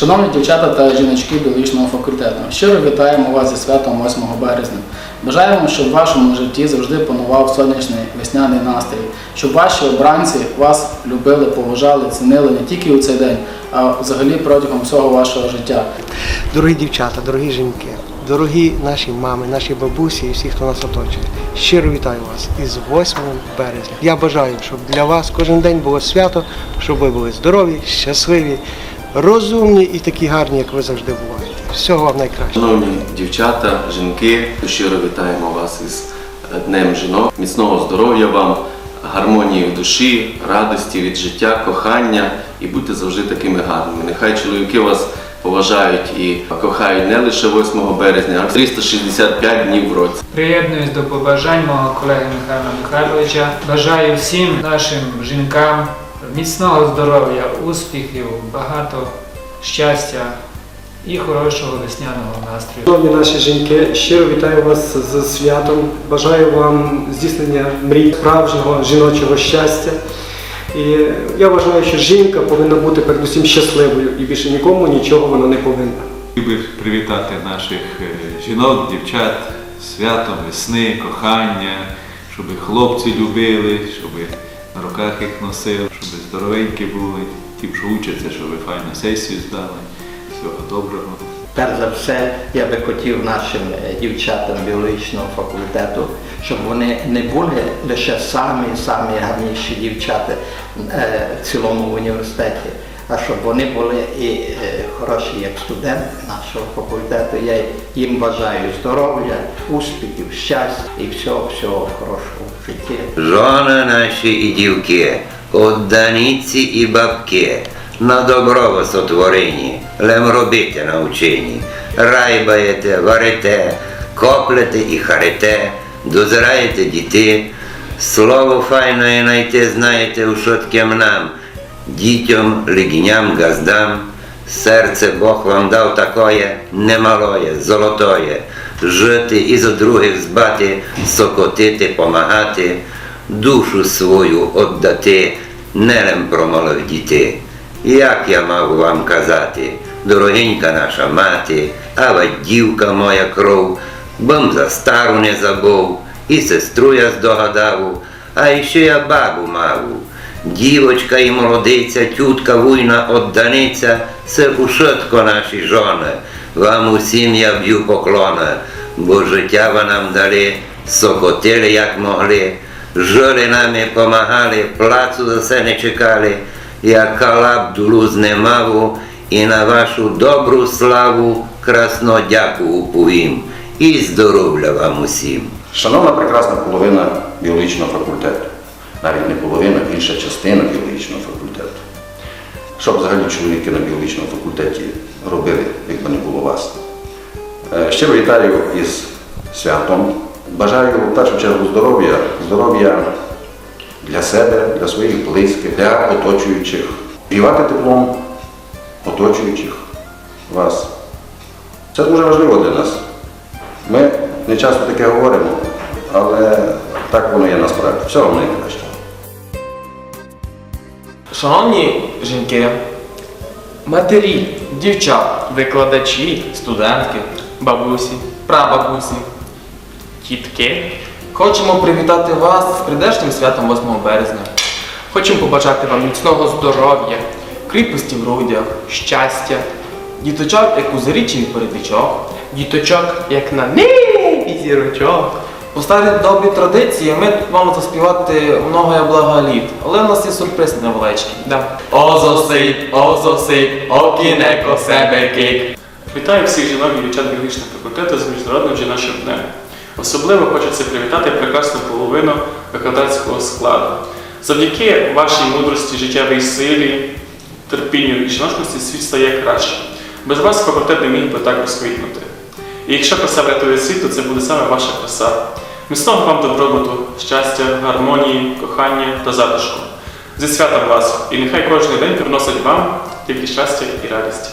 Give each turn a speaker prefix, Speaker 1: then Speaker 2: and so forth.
Speaker 1: Шановні дівчата та жіночки біологічного факультету, щиро вітаємо вас зі святом 8 березня. Бажаємо, щоб в вашому житті завжди панував сонячний весняний настрій, щоб ваші обранці вас любили, поважали, цінили не тільки у цей день, а взагалі протягом всього вашого життя.
Speaker 2: Дорогі дівчата, дорогі жінки, дорогі наші мами, наші бабусі і всі, хто нас оточує, щиро вітаю вас із 8 березня. Я бажаю, щоб для вас кожен день було свято, щоб ви були здорові, щасливі, розумні і такі гарні, як ви завжди буваєте. Всього вам найкращого.
Speaker 3: Шановні дівчата, жінки, щиро вітаємо вас із Днем жінок. Міцного здоров'я вам, гармонії в душі, радості від життя, кохання і будьте завжди такими гарними. Нехай чоловіки вас поважають і кохають не лише 8 березня, а 365 днів в році.
Speaker 4: Приєднуюсь до побажань мого колеги Михайла Михайловича. Бажаю всім нашим жінкам міцного здоров'я, успіхів, багато щастя і хорошого весняного настрою.
Speaker 2: Шановні наші жінки, щиро вітаю вас з святом. Бажаю вам здійснення мрій, справжнього жіночого щастя. І я вважаю, що жінка повинна бути передусім щасливою і більше нікому нічого вона не повинна.
Speaker 5: Хотів би привітати наших жінок, дівчат з святом весни, кохання, щоб хлопці любили, щоб на руках їх носили, щоб здоровенькі були, ті, що учаться, щоб файну сесію здали. Всього доброго.
Speaker 6: Перш за все, я би хотів нашим дівчатам біологічного факультету, щоб вони не були лише самі гарніші дівчата в цілому університеті, а щоб вони були і хороші як студенти нашого факультету. Я їм бажаю здоров'я, успіхів, щастя і всього хорошого в житті.
Speaker 7: Жони наші і дівки, одданиці і бабки, на добро ви сотворені, лем робити навчені. Райбаєте, варите, коплете і харите, дозираєте діти. Слово файне найти знаєте у шотким нам, дітям, легіням, газдам. Серце Бог вам дав такое, немалоє, золотоє, жити і за других збати, сокотити, помагати, душу свою отдати, нелем про малих дітей. Як я мав вам казати, дорогенька наша мати, ава дівка моя кров, бом за стару не забув, і сестру я здогадав, а іще я бабу маву. Дівочка і молодиця, тютка вуйна одданиця, се ушотко наші жони, вам усім я б'ю поклона, бо життя ви нам дали, сокотили як могли, жили нами помагали, плацу за се не чекали, я калаб дулуз не маву, і на вашу добру славу красно дяку повім. І здоров'я вам усім.
Speaker 8: Шановна прекрасна половина біологічного факультету, навіть не половина, більша частина біологічного факультету. Що взагалі чоловіки на біологічному факультеті робили, якби не було вас? Щиро вітаю із святом. Бажаю в першу чергу здоров'я для себе, для своїх близьких, для оточуючих. Співати теплом оточуючих вас. Це дуже важливо для нас. Ми не часто таке говоримо, але так воно є насправді. Всього найкращого.
Speaker 9: Шановні жінки, матері, дівчата, викладачі, студентки, бабусі, прабабусі, тітки, хочемо привітати вас з прийдешнім святом 8 березня. Хочемо побажати вам міцного здоров'я, кріпості в грудях, щастя, діточок, як у заріччі передвічок, діточок, як на небі зірочок. По старій добрій традиції ми маємо заспівати «Много я блага літ», але в нас є сюрприз невеличкий. Озосип, окінеко себе кик.
Speaker 10: Вітаю всіх жінок і дівчат біологічного факультету з Міжнародним жіночим днем. Особливо хочеться привітати прекрасну половину викладацького складу. Завдяки вашій мудрості, життєвій силі, терпінню і жіночності світ стає краще. Без вас факультет не міг би так розквітнути. І якщо краса врятує світ, то це буде саме ваша краса. Міцного вам добробуту, щастя, гармонії, кохання та затишку. Зі святом вас! І нехай кожен день приносить вам тільки щастя і радість.